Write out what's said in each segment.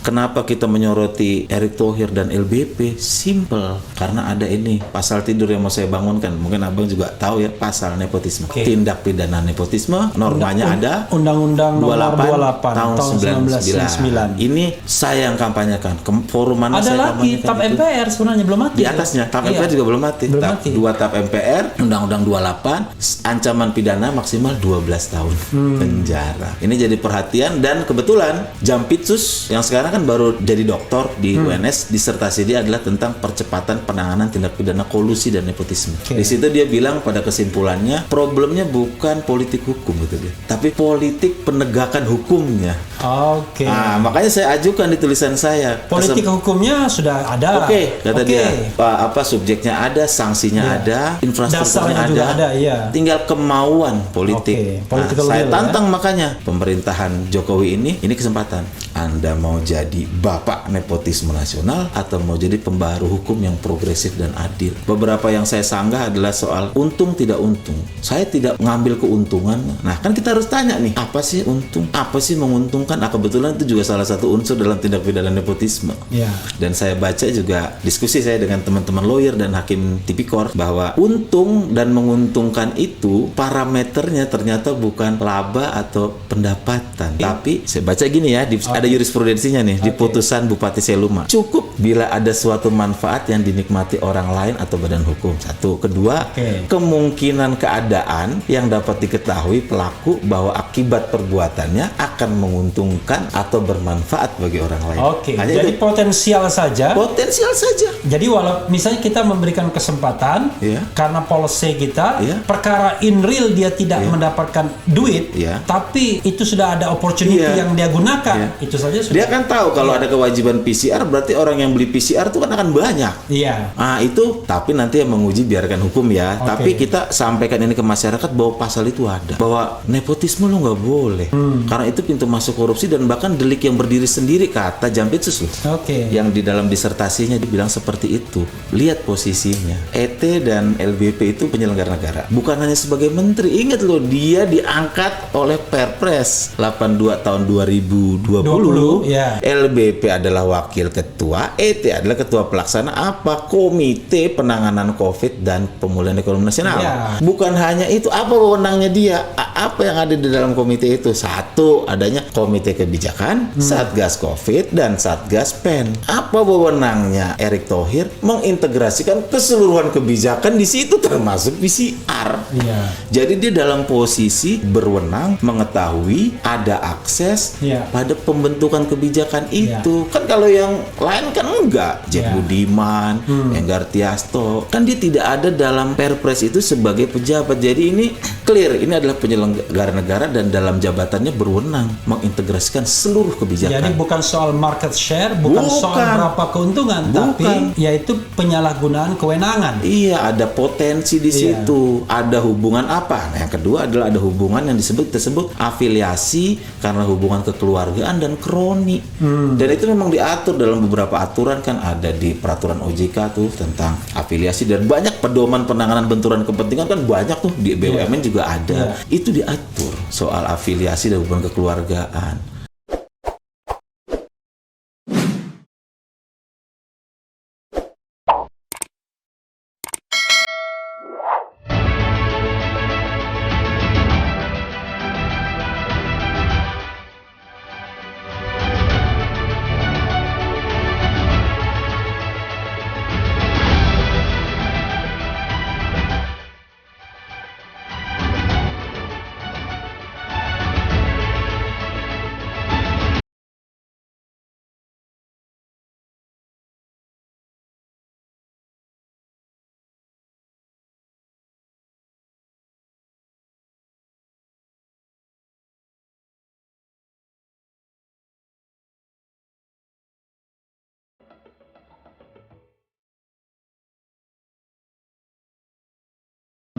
Kenapa kita menyoroti Erick Thohir dan LBP? Simple, karena ada ini pasal tidur yang mau saya bangunkan. Mungkin abang juga tahu ya, pasal nepotisme. Tindak pidana nepotisme, normanya ada Undang-Undang Nomor 28 tahun 1999. Ini saya yang kampanyekan. Forum mana ada saya lagi kampanyekan TAP MPR sebenarnya belum mati. Di atasnya TAP MPR juga belum mati. Dua TAP MPR, Undang-Undang 28, ancaman pidana maksimal 12 tahun penjara. Ini jadi perhatian, dan kebetulan Jampitsus yang sekarang kan baru jadi doktor di UNS, disertasi dia adalah tentang percepatan penanganan tindak pidana kolusi dan nepotisme. Di situ dia bilang pada kesimpulannya, problemnya bukan politik hukum gitu dia, tapi politik penegakan hukumnya. Nah, makanya saya ajukan di tulisan saya. Politik hukumnya sudah ada. Kata dia, subjeknya ada, sanksinya ada, infrastrukturnya ada. Tinggal kemauan politik. Saya tantang makanya pemerintahan Jokowi ini kesempatan. Anda mau jadi bapak nepotisme nasional atau mau jadi pembaharu hukum yang progresif dan adil? Beberapa yang saya sanggah adalah soal untung tidak untung. Saya tidak mengambil keuntungan. Nah, kan kita harus tanya nih, apa sih untung? Apa sih menguntungkan? Kebetulan itu juga salah satu unsur dalam tindak pidana nepotisme. Dan saya baca juga diskusi saya dengan teman-teman lawyer dan hakim tipikor bahwa untung dan menguntungkan itu parameternya ternyata bukan laba atau pendapatan. Tapi saya baca gini ya, ada jurisprudensinya nih di putusan Bupati Seluma. Cukup bila ada suatu manfaat yang dinikmati orang lain atau badan hukum. Satu. Kedua, kemungkinan keadaan yang dapat diketahui pelaku bahwa akibat perbuatannya akan menguntungkan atau bermanfaat bagi orang lain. Jadi itu potensial saja. Jadi walau misalnya kita memberikan kesempatan karena policy kita, perkara in real dia tidak mendapatkan duit, tapi itu sudah ada opportunity yang dia gunakan. Itu saja sudah. Dia kan tahu kalau ada kewajiban PCR, berarti orang yang beli PCR itu kan akan banyak. Itu, tapi nanti yang menguji biarkan hukum ya. Tapi kita sampaikan ini ke masyarakat bahwa pasal itu ada. Bahwa nepotisme lo nggak boleh. Karena itu pintu masuk korupsi dan bahkan delik yang berdiri sendiri, kata Jampitsus loh. Yang di dalam disertasinya dibilang seperti itu. Lihat posisinya. ET dan LBP itu penyelenggara negara. Bukan hanya sebagai menteri. Ingat loh, dia diangkat oleh Perpres 82 tahun 2020. LBP adalah wakil ketua, ET adalah ketua pelaksana Komite Penanganan COVID dan Pemulihan Ekonomi Nasional. Bukan hanya itu, apa wewenangnya dia? Apa yang ada di dalam komite itu? Satu, adanya Komite Kebijakan, Satgas COVID dan Satgas PEN. Apa wewenangnya Erick Thohir? Mengintegrasikan keseluruhan kebijakan di situ termasuk PCR. Jadi dia dalam posisi berwenang, mengetahui, ada akses pada pembentukan kebijakan itu. Kan kalau yang lain kan enggak. Jack Budiman, Enggar Tiasto, kan dia tidak ada dalam Perpres itu sebagai pejabat. Jadi ini clear, ini adalah penyelenggara negara dan dalam jabatannya berwenang mengintegrasikan seluruh kebijakan. Jadi bukan soal market share, bukan soal berapa keuntungan, tapi yaitu penyalahgunaan kewenangan. Ada potensi di situ. Ada hubungan apa? Nah, yang kedua adalah ada hubungan yang tersebut afiliasi karena hubungan kekeluargaan dan kroni. Dan itu memang diatur dalam beberapa aturan, kan ada di peraturan OJK tuh tentang afiliasi, dan banyak pedoman penanganan benturan kepentingan kan banyak tuh di BUMN juga ada. Itu diatur soal afiliasi dan hubungan kekeluargaan.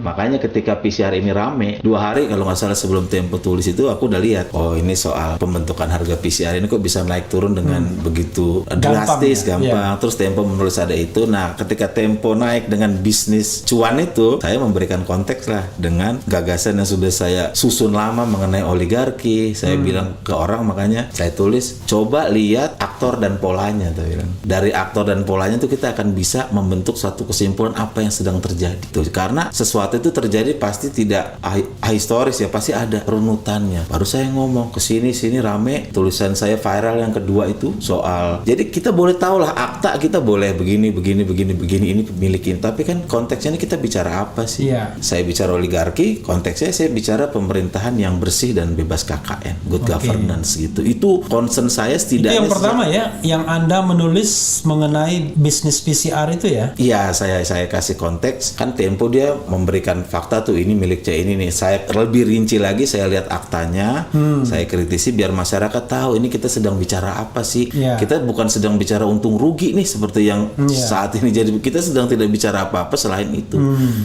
Makanya ketika PCR ini rame 2 hari kalau nggak salah sebelum Tempo tulis itu, aku udah lihat, oh ini soal pembentukan harga PCR ini kok bisa naik turun dengan begitu drastis, gampang. Terus Tempo menulis ada itu. Nah, ketika Tempo naik dengan bisnis cuan itu, saya memberikan konteks lah dengan gagasan yang sudah saya susun lama mengenai oligarki. Saya bilang ke orang, makanya saya tulis, coba lihat aktor dan polanya. Saya bilang, dari aktor dan polanya itu kita akan bisa membentuk suatu kesimpulan apa yang sedang terjadi. Tuh, karena sesuatu itu terjadi pasti tidak ahistoris ya, pasti ada runutannya. Baru saya ngomong kesini rame, tulisan saya viral yang kedua itu soal. Jadi kita boleh tahu lah akta, kita boleh begini ini pemilikin. Tapi kan konteksnya ini kita bicara apa sih? Saya bicara oligarki, konteksnya saya bicara pemerintahan yang bersih dan bebas KKN, good governance gitu. Itu concern saya setidaknya. Itu yang pertama ya, yang Anda menulis mengenai bisnis PCR itu ya? Iya, saya kasih konteks. Kan Tempo dia memberikan fakta tuh, ini milik C ini nih. Saya lebih rinci lagi, saya lihat aktanya, saya kritisi biar masyarakat tahu ini kita sedang bicara apa sih. Kita bukan sedang bicara untung rugi nih seperti yang saat ini. Jadi kita sedang tidak bicara apa-apa selain itu.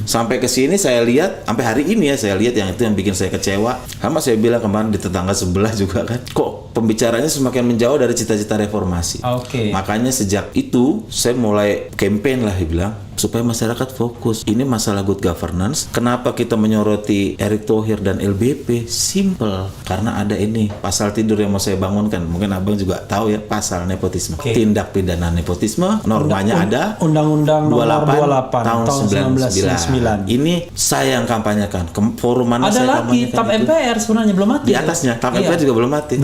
Sampai ke sini saya lihat, sampai hari ini ya saya lihat yang itu yang bikin saya kecewa. Sama saya bilang kemarin di tetangga sebelah juga kan, kok pembicaranya semakin menjauh dari cita-cita reformasi. Makanya sejak itu saya mulai campaign lah, bilang supaya masyarakat fokus. Ini masalah good governance. Kenapa kita menyoroti Erick Thohir dan LBP? Simple. Karena ada ini pasal tidur yang mau saya bangunkan. Mungkin abang juga tahu ya, pasal nepotisme. Tindak pidana nepotisme. Normanya ada. Undang-Undang nomor 28 tahun 1999. Ini saya yang kampanyekan. Forum mana ada saya lagi kampanyekan? TAP MPR sebenarnya belum mati. Di atasnya TAP MPR juga belum mati.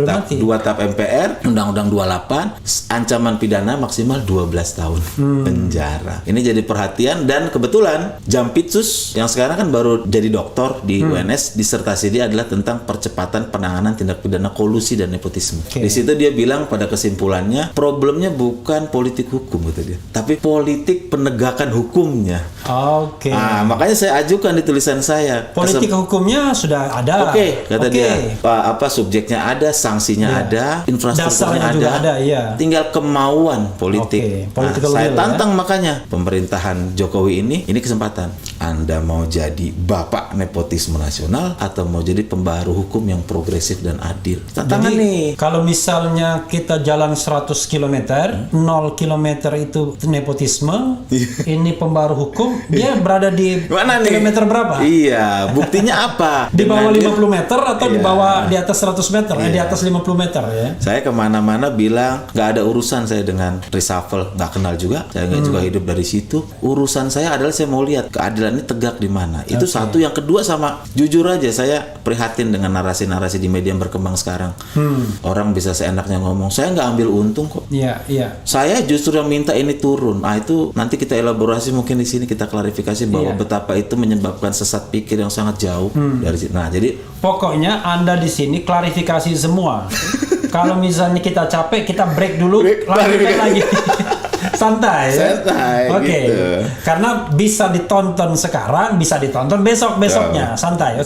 Dua TAP MPR, Undang-Undang 28, ancaman pidana maksimal 12 tahun penjara. Ini jadi perhatian, dan kebetulan Jampitsus yang sekarang kan baru jadi doktor di UNS, disertasi dia adalah tentang percepatan penanganan tindak pidana kolusi dan nepotisme. Di situ dia bilang pada kesimpulannya, problemnya bukan politik hukum gitu dia, tapi politik penegakan hukumnya. Nah, makanya saya ajukan di tulisan saya. Politik hukumnya sudah ada. Kata dia, apa subjeknya ada, sanksinya ada, infrastrukturnya ada. Tinggal kemauan politik. Saya tantang makanya pemerintahan Jokowi ini kesempatan. Anda mau jadi bapak nepotisme nasional atau mau jadi pembaharu hukum yang progresif dan adil? Tantangan nih. Kalau misalnya kita jalan 100 km, 0 km itu nepotisme, ini pembaharu hukum, dia berada di kilometer berapa? Iya, buktinya apa? Di bawah 50 meter atau di bawah, di atas 100 meter? Di atas 50 meter ya? Saya kemana-mana bilang, nggak ada urusan saya dengan reshuffle, nggak kenal juga, saya nggak juga hidup dari situ. Urusan saya adalah saya mau lihat keadilan ini tegak di mana. Itu satu. Yang kedua, sama jujur aja saya prihatin dengan narasi-narasi di media yang berkembang sekarang. Orang bisa seenaknya ngomong, saya nggak ambil untung kok. Saya justru yang minta ini turun. Itu nanti kita elaborasi, mungkin di sini kita klarifikasi bahwa betapa itu menyebabkan sesat pikir yang sangat jauh dari situ. Nah, jadi pokoknya Anda di sini klarifikasi semua. Kalau misalnya kita capek, kita break dulu, lanjutkan lagi. Santai. Gitu. Karena bisa ditonton sekarang, bisa ditonton besoknya. Santai.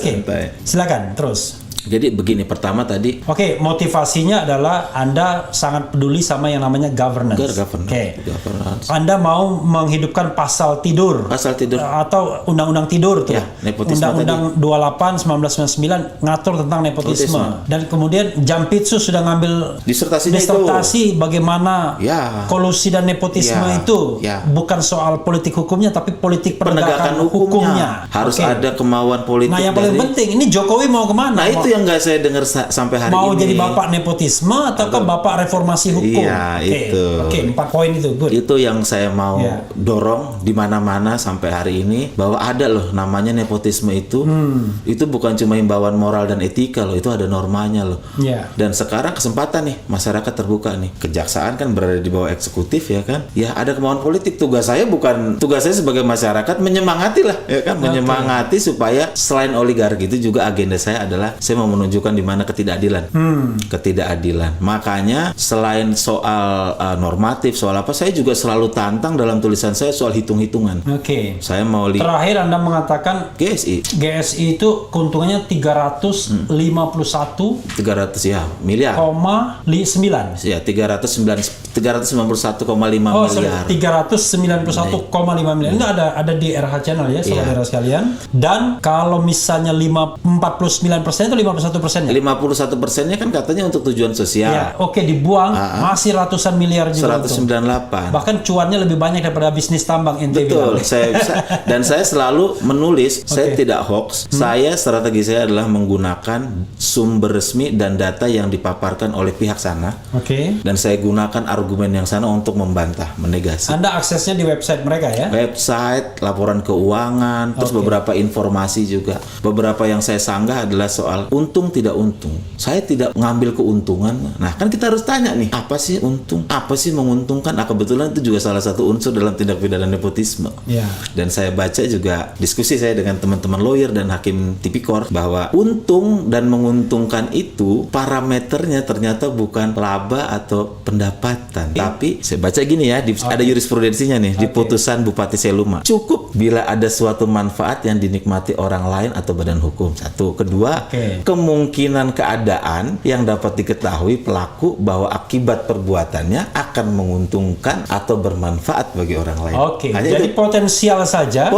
Silakan terus. Jadi begini, pertama tadi. Motivasinya adalah Anda sangat peduli sama yang namanya governance. Governance. Anda mau menghidupkan pasal tidur. Atau undang-undang tidur tuh. Undang-undang 28 1999 ngatur tentang nepotisme. Dan kemudian Jampitsus sudah ngambil disertasi bagaimana kolusi dan nepotisme itu bukan soal politik hukumnya, tapi politik penegakan hukumnya. Harus ada kemauan politik. Nah, yang paling penting ini Jokowi mau kemana? Nah, itu yang nggak saya dengar sampai hari mau ini. Mau jadi bapak nepotisme atau bapak reformasi hukum? Itu. 4 poin itu. Good. Itu yang saya mau dorong di mana-mana sampai hari ini, bahwa ada loh namanya nepotisme itu. Itu bukan cuma himbauan moral dan etika loh, itu ada normanya loh. Dan sekarang kesempatan nih, masyarakat terbuka nih. Kejaksaan kan berada di bawah eksekutif ya kan. Ya ada kemauan politik. Tugas saya sebagai masyarakat menyemangati lah ya kan, menyemangati supaya selain oligarki itu juga agenda saya adalah saya mau menunjukkan di mana ketidakadilan. Ketidakadilan. Makanya selain soal normatif, soal apa, saya juga selalu tantang dalam tulisan saya soal hitung-hitungan. Saya mau lihat. Terakhir Anda mengatakan GSI itu keuntungannya 351 miliar. 9. Ya, 391,5 miliar. 391,5 miliar. Itu ada di RH Channel ya, saudara sekalian. Dan kalau misalnya 49% atau 51%? 51%-nya kan katanya untuk tujuan sosial. Ya, dibuang masih ratusan miliar juga. 198. Bahkan cuannya lebih banyak daripada bisnis tambang NTB. Betul. Dan saya selalu menulis, saya tidak hoax. Strategi saya adalah menggunakan sumber resmi dan data yang dipaparkan oleh pihak sana. Dan saya gunakan argumen yang sana untuk membantah, menegasi. Anda aksesnya di website mereka ya? Website, laporan keuangan, terus beberapa informasi juga. Beberapa yang saya sanggah adalah soal untung tidak untung. Saya tidak mengambil keuntungan. Nah, kan kita harus tanya nih, apa sih untung? Apa sih menguntungkan? Kebetulan itu juga salah satu unsur dalam tindak pidana nepotisme. Dan saya baca juga diskusi saya dengan teman-teman lawyer dan hakim tipikor bahwa untung dan menguntungkan itu parameternya ternyata bukan laba atau pendapatan. Tapi saya baca gini ya, ada jurisprudensinya nih di putusan Bupati Seluma. Cukup bila ada suatu manfaat yang dinikmati orang lain atau badan hukum. Satu. Kedua, kemungkinan keadaan yang dapat diketahui pelaku bahwa akibat perbuatannya akan menguntungkan atau bermanfaat bagi orang lain. Jadi itu. Potensial saja.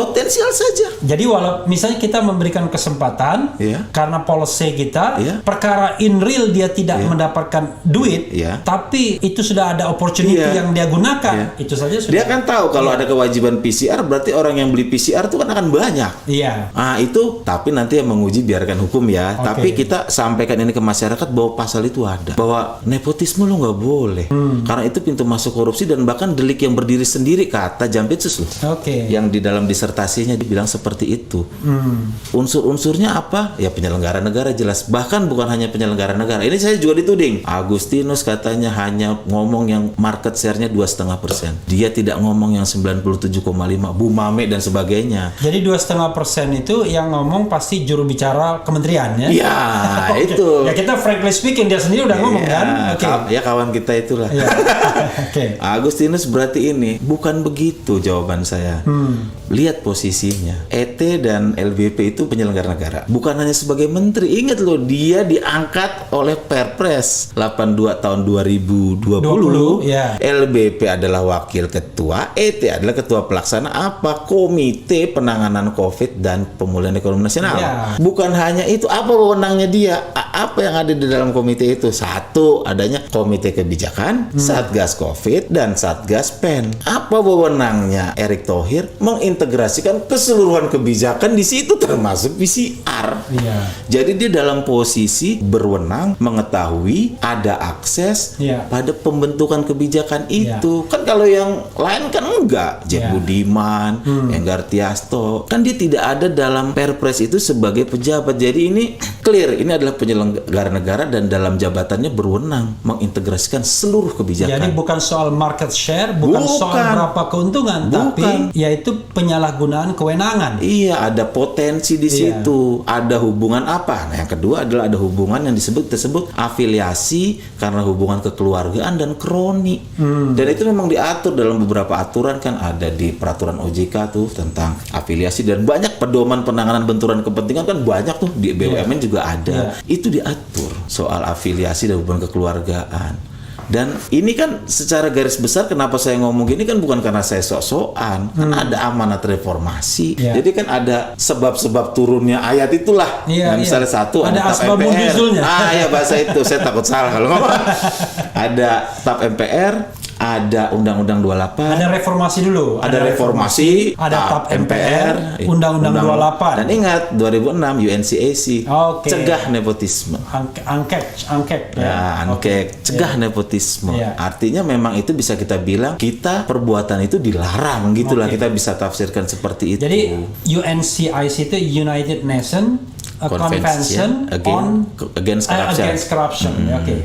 Jadi walau misalnya kita memberikan kesempatan karena policy kita, perkara in real dia tidak mendapatkan duit, tapi itu sudah ada opportunity yang dia gunakan, itu saja sudah. Dia kan tahu kalau ada kewajiban PCR, berarti orang yang beli PCR itu kan akan banyak. Itu, tapi nanti yang menguji biarkan hukum ya. Tapi kita sampaikan ini ke masyarakat bahwa pasal itu ada, bahwa nepotisme lo nggak boleh, karena itu pintu masuk korupsi dan bahkan delik yang berdiri sendiri, kata Jampitsus loh. Yang di dalam disertasinya dibilang seperti itu. Unsur-unsurnya apa? Ya penyelenggara negara jelas. Bahkan bukan hanya penyelenggara negara. Ini saya juga dituding. Agustinus katanya hanya ngomong yang market share-nya 2,5%. Dia tidak ngomong yang 97,5. Bu Mame dan sebagainya. Jadi 2,5% itu yang ngomong pasti juru bicara kementerian ya? Iya, itu. Ya kita frankly speaking, dia sendiri udah ngomong kan? Ya kawan kita itulah. Agustinus berarti ini. Bukan begitu jawaban saya. Lihat posisinya. ET dan LBP itu penyelenggara negara. Bukan hanya sebagai menteri. Ingat loh, dia diangkat oleh Perpres 82 tahun 2020. LBP adalah wakil ketua, ET adalah ketua pelaksana Komite Penanganan COVID dan Pemulihan Ekonomi Nasional. Bukan hanya itu, apa wewenangnya dia? Apa yang ada di dalam komite itu? Satu, adanya Komite Kebijakan, Satgas COVID, dan Satgas PEN. Apa wewenangnya Erick Thohir? Mengintegrasikan keseluruhan kebijakan di situ termasuk PCR. Jadi dia dalam posisi berwenang, mengetahui, ada akses pada pembentukan kebijakan itu. Kan kalau yang lain kan enggak. Jeb Budiman, Enggar Tiasto, kan dia tidak ada dalam Perpres itu sebagai pejabat. Jadi ini clear, ini adalah penyelenggara negara dan dalam jabatannya berwenang mengintegrasikan seluruh kebijakan. Jadi bukan soal market share, bukan soal berapa keuntungan, tapi yaitu penyalahgunaan kewenangan. Iya, ada potensi di situ. Ada hubungan apa? Nah, yang kedua adalah ada hubungan yang disebut afiliasi karena hubungan kekeluargaan dan kroni. Dan itu memang diatur dalam beberapa aturan, kan ada di peraturan OJK tuh tentang afiliasi, dan banyak pedoman penanganan benturan kepentingan kan banyak tuh di BUMN juga ada. Itu diatur soal afiliasi dan hubungan kekeluargaan. Dan ini kan secara garis besar kenapa saya ngomong gini kan bukan karena saya sok-sokan, kan ada amanat reformasi. Jadi kan ada sebab-sebab turunnya ayat itulah. Misalnya satu ada TAP MPR. Ya bahasa itu saya takut salah kalau ngomong. Ada TAP MPR, ada Undang-Undang 28. Ada reformasi dulu. Ada reformasi, ada TAP MPR, Undang-Undang 28. Dan ingat 2006 UNCAC. Cegah nepotisme. Angket. Cegah nepotisme. Artinya memang itu bisa kita bilang kita perbuatan itu dilarang gitulah, kita bisa tafsirkan seperti itu. Jadi UNCIC itu United Nations Convention against Corruption.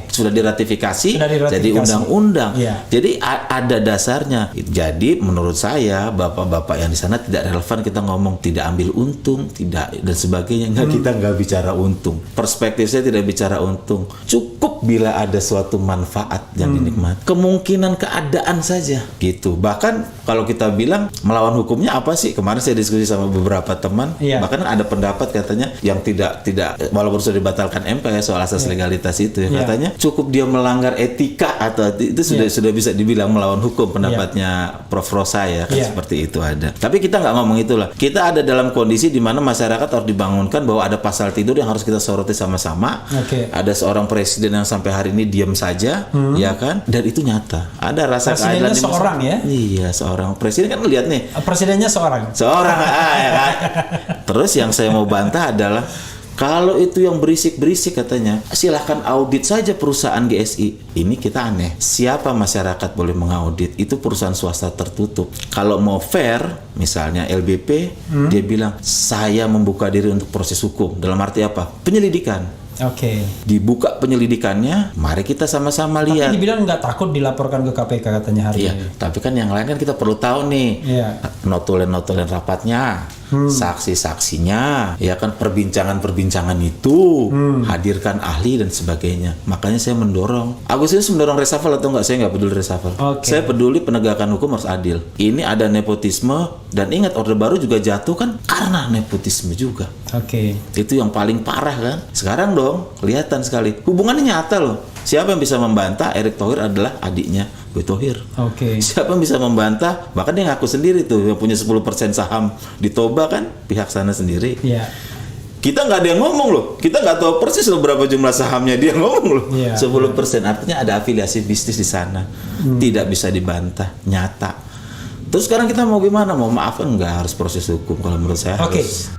Sudah diratifikasi, jadi undang-undang. Jadi ada dasarnya. Jadi menurut saya bapak-bapak yang di sana tidak relevan kita ngomong tidak ambil untung, tidak dan sebagainya. Kita nggak bicara untung. Perspektif saya tidak bicara untung. Cukup bila ada suatu manfaat yang dinikmati. Kemungkinan keadaan saja gitu. Bahkan kalau kita bilang melawan hukumnya apa sih? Kemarin saya diskusi sama beberapa teman. Bahkan ada pendapat katanya yang tidak walaupun sudah dibatalkan MK ya soal asas legalitas itu ya, katanya cukup dia melanggar etika atau itu sudah bisa dibilang melawan hukum pendapatnya Prof. Rosa ya kan seperti itu ada. Tapi kita nggak ngomong itulah. Kita ada dalam kondisi di mana masyarakat harus dibangunkan bahwa ada pasal tidur yang harus kita soroti sama-sama. Ada seorang presiden yang sampai hari ini diam saja, ya kan? Dan itu nyata. Ada rasa keadilan di seorang ya? Iya, seorang presiden kan lihat nih. Presidennya seorang. Ya kan? Terus yang saya mau bantah adalah kalau itu yang berisik-berisik katanya, silahkan audit saja perusahaan GSI. Ini kita aneh. Siapa masyarakat boleh mengaudit? Itu perusahaan swasta tertutup. Kalau mau fair, misalnya LBP, dia bilang, saya membuka diri untuk proses hukum. Dalam arti apa? Penyelidikan. Dibuka penyelidikannya, mari kita sama-sama lihat. Tapi dibilang nggak takut dilaporkan ke KPK katanya hari ini. Tapi kan yang lain kan kita perlu tahu nih, notulen rapatnya, saksi-saksinya, ya kan perbincangan itu, hadirkan ahli dan sebagainya. Makanya saya mendorong. Agustinus mendorong reshuffle atau enggak? Saya nggak peduli reshuffle. Saya peduli penegakan hukum harus adil. Ini ada nepotisme dan ingat Orde Baru juga jatuh kan karena nepotisme juga. Itu yang paling parah kan. Sekarang dong kelihatan sekali hubungannya nyata loh. Siapa yang bisa membantah Erick Thohir adalah adiknya Boy Thohir. Siapa yang bisa membantah, bahkan dia ngaku sendiri tuh yang punya 10% saham di Toba kan pihak sana sendiri. Kita nggak ada yang ngomong loh, kita nggak tahu persis loh berapa jumlah sahamnya, dia ngomong loh 10%, artinya ada afiliasi bisnis di sana. Tidak bisa dibantah, nyata. Terus sekarang kita mau gimana? Mau maafkan nggak? Harus proses hukum kalau menurut saya harus.